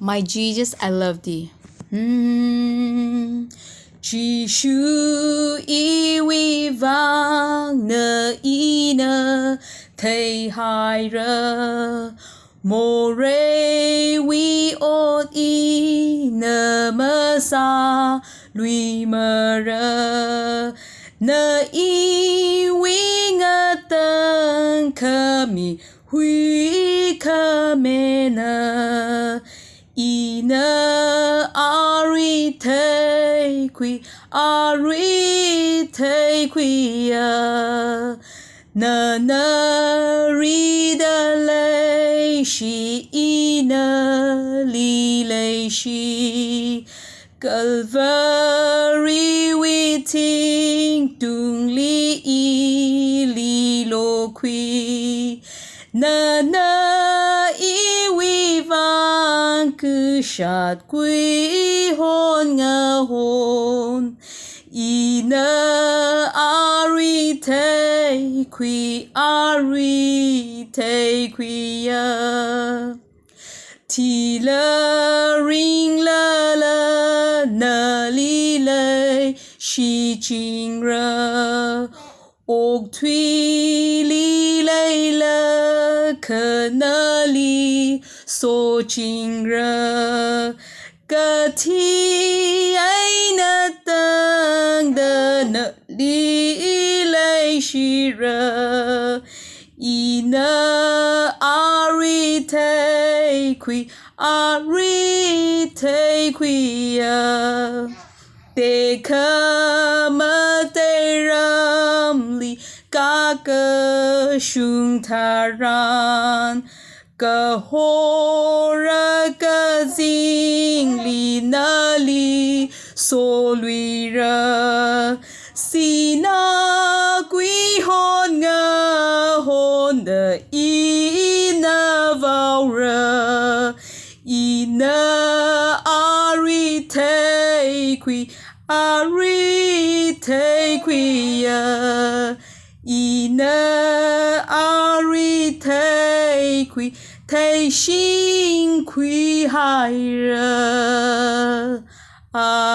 My Jesus, I love thee. Jesu Iwui vangna thei haira more we ot masa lui mara na iwi nga Tangkhul hui kamena ina ari thei qui ya na ri da lei shi ina li lei shi Calvary we ting tung li li lo qui na i we van cứ sát quy hôn nga hôn ina ari thei qui ya thì la ring la la na li lei shi jing ra ốc thủy li lei la ke na li so jing ra ka thi ai na tang da na li lei shi ra ina ari thei qui ya te kama te ram li ka ke shung taran ka hora ka zing li na li so lui ra si na quy hôn nga hôn de ina vào ra ina ari thei qui ya ina ari thei xin qui haira. Amen.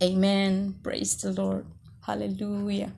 Amen. Praise the Lord. Hallelujah.